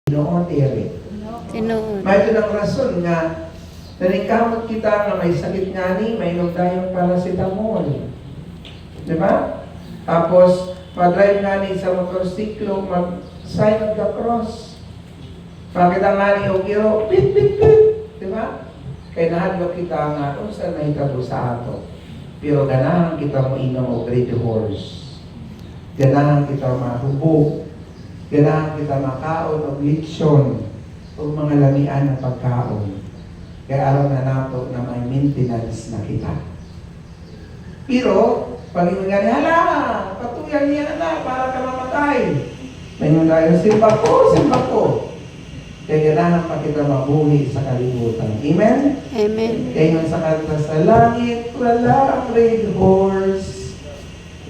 Noon, Eric. Tinuod. May ito ng rason nga, naringkamot kita nga may sakit nga ni, may inom tayong paracetamol. Diba? Tapos, mag-drive nga ni sa motorsiklo, mag-sign of the cross. Pakita nga ni Ogiro, pit, pit, pit. Diba? Kaya nahadlo kita nga, kung saan nahitabo sa ato. Pero ganahan kita mo inom o great horse. Ganahan kita mahubog. Ganahan kita makaon o lechon o mga lamian na pagkaon. Kaya araw na nato na may maintenance na kita. Pero, pag yung gani, hala, patuyan niya na para ka mamatay. May yung tayo, simba ko. Kaya ganahan pa kita mabuhi sa kalibutan. Amen? Amen. Kaya yung sa kanta sa langit, wala ang red horse.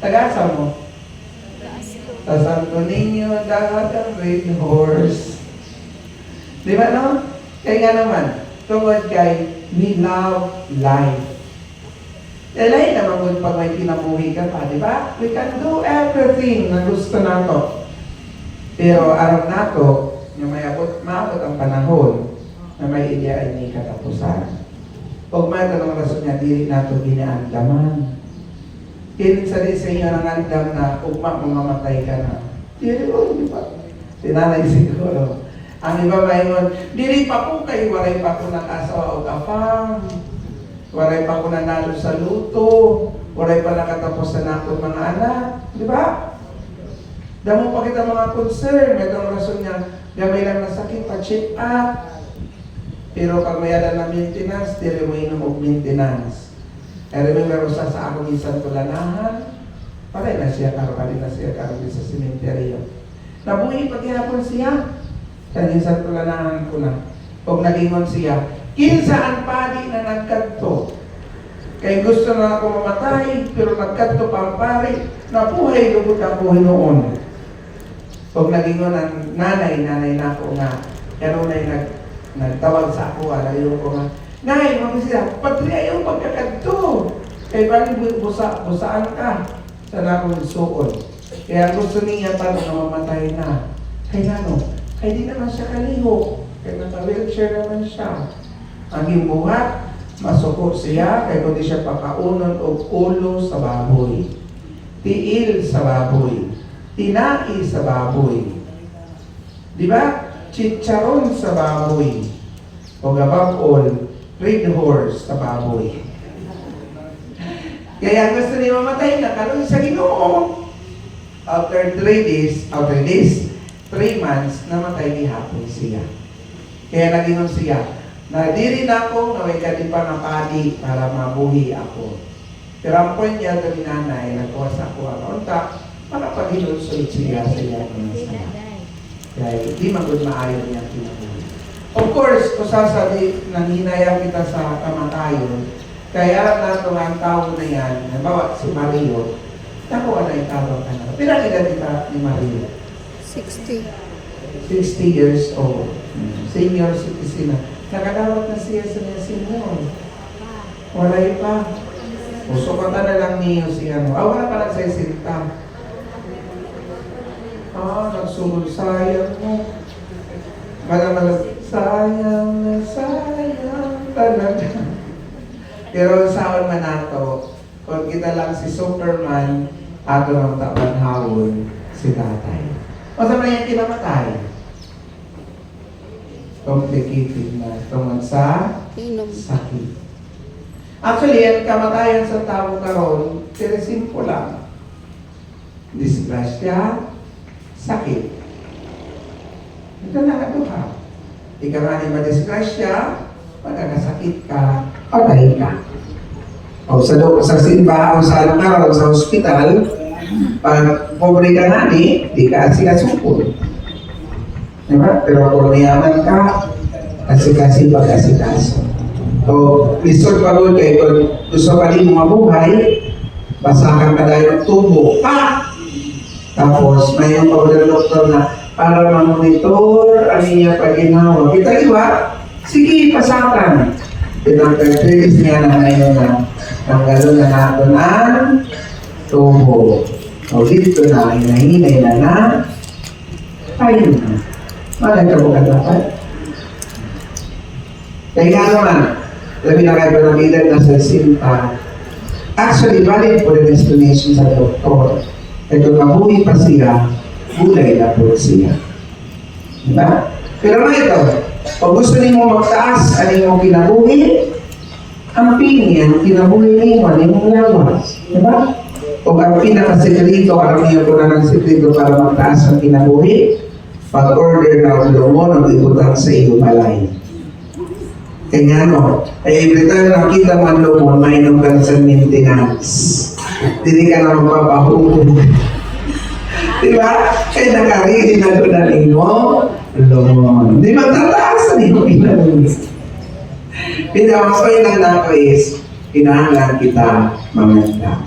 Tagasa mo? Sa Santo Niño, dagat ang red horse. Di ba no? Kaya nga naman, tungkol kay we love life. Dahil naman pag may pinabuhi ka pa, di ba? We can do everything na gusto nato. Pero araw nato, yung maabot ang panahon na may ideyaan ni katapusan. Pag may tanong rason niya, dili nato ginaandaman. Kinsa din sa inyo ng andam na ugma mamamatay ka na. Dili ko, di ba? Sinanay siguro. Ang iba mayon, dili pa po kayo, waray pa ko nag-asawa o kafam. Waray pa ko nanalo sa luto. Waray pa nakatapos na ako mga anak. Di ba? Damo pa kita mga concern. May itong rason niya, gamay lang na sakit, pa-check up. Pero pag mayada na maintenance, dili mo inom og maintenance. I remember usa sa akong isang tulanahan, pare na siya karo sa sementeryo. Nabuhi paghihapon siya. Sa isang tulanahan ko na. Pag nagingon siya, kinsa ang padi na nagkadto. Kay gusto na ako mamatay, pero nagkadto pa ang pari, nabuhay lubot ang buhay noon. Pag nagingon ang nanay na ako nga, pero na nagtawag sa ako, alayo ko nga, Nay, mga siya, patri ayaw pagkakadto. Kaya bali busaan ka sa nakong suon. Kaya gusto niya paano na mamatay na. Kaya ano? Kaya di naman siya kaliho. Kaya naka-wheelchair naman siya. Ang imuhat, masuko siya, kaya kundi siya pakaunon o ulo sa baboy. Tiil sa baboy. Tinai sa baboy. Di ba? Chicharon sa baboy. O above all, red horse sa baboy. Kaya gusto niya mamatay na karoon sa Ginoo. After 3 months, namatay ni hapon siya. Kaya nagingon siya, nadiri na ako, naway pa ng padi para mabuhi ako. Pero ang point niya ito ni nanay, nagkuha sa ako ang unta, makapaginusunod siya sa iya. Kaya di magod maayon niya kinabuhi. Of course, kung sasabi, nanghinayang kita sa kamatayon, kaya nato ang tao na yan, nabawa si Mario, nakuha na yung tao ka na. Pinakita kita ni Mario? 60. 60 years old. Senior citizen na. Nakadawat na siya sa senior. Walay pa. Usukatan na lang niyo siya. Wala pa lang sa isinta. Nagsulol sayang mo. Malamang sayang na sayang talaga. Pero sa man nato, kung kita lang si Superman, ato ng tabanhawon si tatay. O sa mga yung kinamatay? Complicated na tungkol sa sakit. Actually, ang kamatayan sa tao karon, pero simple lang. Disgrasya, sakit. Ito na ito ha. Ikaw nga ni madisgrasya, magkakasakit ka, patay ka. O sa simba, o sa araw, sa hospital, pag pobre ka nga di ka asikasupon. Diba? Pero kung mayaman ka, asikasi pag-asikaso. So, listen pa rin kayo, kung gusto pa rin mabuhay, basakan ka dahil ng tubo. Tapos, may yung pag doktor na, para ma-monitor ang niya pag-inawa. Kita iba, sige, pasakan. Pinag-prelis niya na ngayon na tanggalon na natin ang tubo. O dito na, hinahinay na na, ayun na. Malay ka mo dapat. Kaya nga naman, labi na kayo panamilan na sa sinta. Actually, valid po the explanation sa doktor. Kaya kung mabuhi pa siya, gulay na po siya. Diba? Pero mga ito, kung gusto niyo magtaas, ano yung kinabuhi? Ang pinian, kinabuhi niyo, ano yung lawas. Diba? Kung ang pinakasekreto, alam niyo po na ng sekreto para magtaas ang kinabuhi, pag-order na ang lomo, nag-ibutan sa iyo malay. Kaya no, ay every time nakita man lomo, mainom ka sa maintenance. Hindi ka na magpapahukom. Diba? Kaya nakarili na doon na ninyo, lomo. Di ba tataas na ninyo kinabuhi? Pinakasoy lang na ko is, pinahanglan kita mamanda.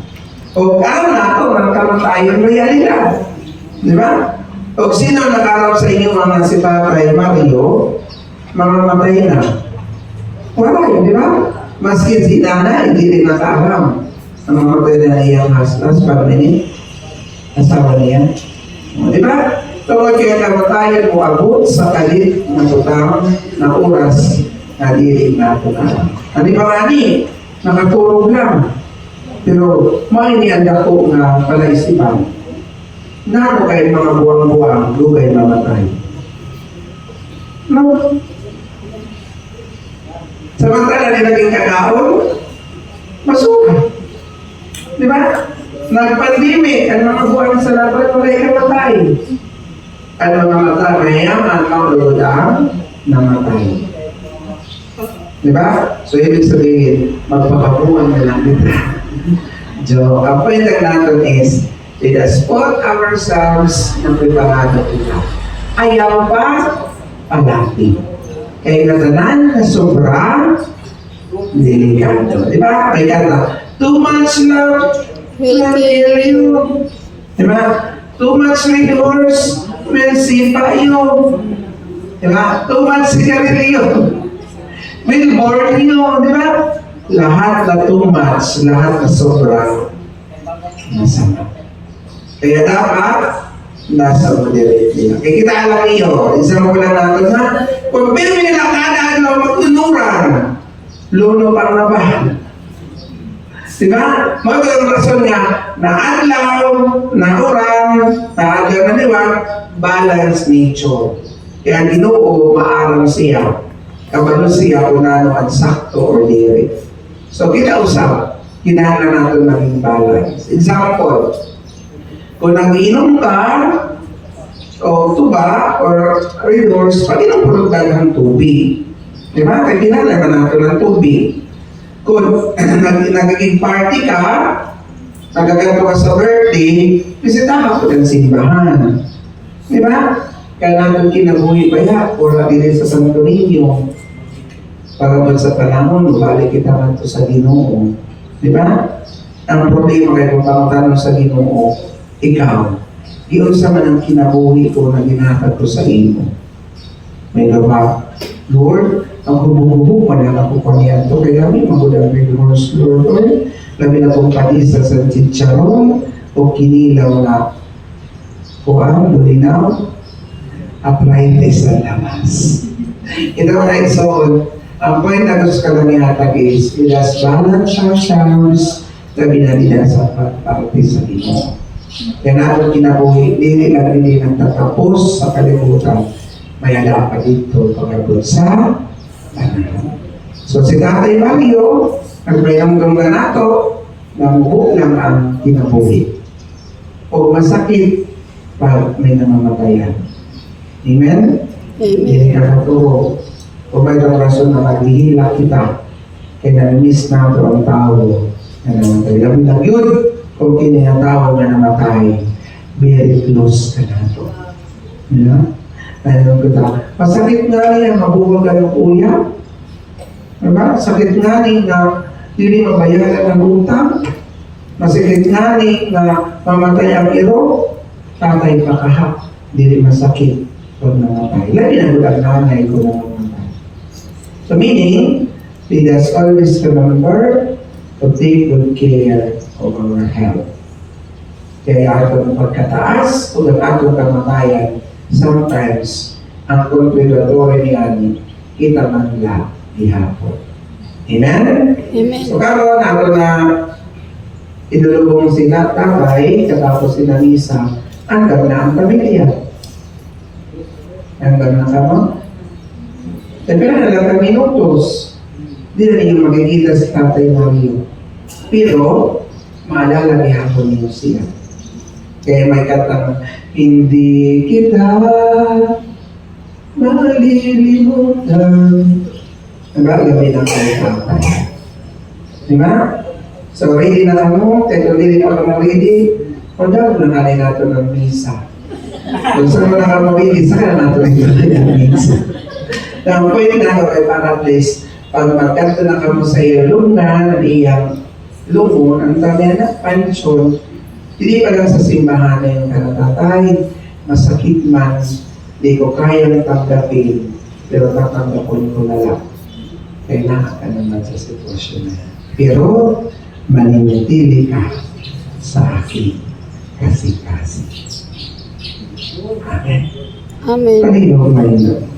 O ano na ito, nagkaroon tayong realidad. Di ba? O sino nakarap sa inyo mga si Tatay Mario, mamamatay na. Wala yun, di ba? Maski si Nana, hindi rin nakaram. Ang mamatay na iyang haslas, pag-minit, asawa niya. O, di ba? So, kaya kamatayan mo abot sa kalit na butang na oras na dirin na ito na. Ano ba nga ni? Nakatulog lang. Pero, mainianda ko nga palaisipan. Na ako kayo mga buwang-buwang, lugay mamatay. No. Samantala nilaging kakaon, masuka. Di ba? Nag-pandemic, ang mga buwan sa laban, wala ikamatay. Ang mga mata mayaman, maulodang, namatay. Di ba? So, ibig sabihin, magpapabuhan na lang kita. Joke. Ang point natin is, let us put ourselves na preparado ito. Ayaw pa, palati. Kaya katanan na sobra, delikado. Di ba? May kata, too much love will kill you. Di ba? Too much remorse will sipa you. Di ba? Too much sigarilyo will burn you. Di ba? Lahat na too much, lahat na sobra, masama. Kaya dapat, nasa moderate nila. Kaya kita alam niyo, isang mo lang natin na, kung pero nila kada adlaw magtunuran, luno pang nabahan. Diba? Magandang rason nga, na adlaw, na oran, na adlaw na liwag, balance nature. Kaya Ginoo, maarang siya. Kabalo siya kung ano ang sakto or diri. So kita usap, kinahanglan natin maging balance. Example, kung nag-inom ka, o tuba, or redoors, pag-inom po ng tubig. Di ba? Kaya kinahanglan natin ng tubig. Kung nagiging party ka, nagaganto ka sa birthday, bisitahan ko ng simbahan. Di ba? Kaya natin kinabuhi pa yan, or nabili sa Santo Niño. Para ba sa panahon, balik kita man to sa Ginoo. Di ba? Ang problema kayo kung pamatanong sa Ginoo, ikaw, iyon sa man ang kinabuhi ko na ginatag ko sa iyo. May gawa, Lord, ang hubog-hubog pa na ako paniyan to, kaya may magudang may Lord, Lord, labi na kong panisa sa chicharon, o kinilaw na kuhaan, lulinaw, arthritis sa lamas. Ito mga isoon, ang point na gusto ka lang ihatag is, ilas balance ourselves, labi na nila sa parte sa Ginoo. Kaya natin kinabuhi, hindi lang hindi nagtatapos sa kalimutan, may ala pa dito pagkabot sa panahon. So si Tatay Mario, nagmayamdam na nato, namuhok lang ang kinabuhi. O masakit, pag may namamatayan. Amen? Hindi ka maturo. Kung may rason na naghihila kita, kaya na-miss na ito ang tao na namatay. Labi lang yun, kung kinatawag na namatay, very close ka na ito. Diba? Ano kita? Masakit nga rin ang mabuwag ka ng uya. Diba? Sakit nga rin na hindi mabayaran ng utang. Masakit nga rin na mamatay ang iro. Tatay pa kahap. Hindi masakit kung namatay. Labi na bulang nanay ko na namatay. So meaning, let us always remember to take good care of our health. Kaya atong pagkataas o ang atong kamatayan, sometimes ang kontributore ni Ani, kita man la ihapon. Amen? Amen. So karon ako na idulubong sila tabay, katapos sila misa, hanggang na ang pamilya. Hanggang na kamo. Siyempre na lang kami minutos. Hindi na ninyo makikita si Tatay Mario. Pero, maalala ni hapon niyo siya. Kaya may katang, hindi kita malilimutan. Nagagabi ng kay Tatay. Diba? So, ready na kamo. Kaya ready pa kamo ready. O daw na nanay nato ng misa. Kung saan mo na kamo ready, saka na nato ng misa. Ang point na ako ay para at least, pag magkanto na kamo sa iyo luna, iyang lungon, ang dami na pansyon, hindi pa lang sa simbahan na yung kanatatay, masakit man, di ko kayang tanggapin, pero tatanggapin ko na lang. Kailangan ka naman sa sitwasyon na yan. Pero, maninitili ka sa akin kasi. Amen. Amen. Panginoon, Panginoon.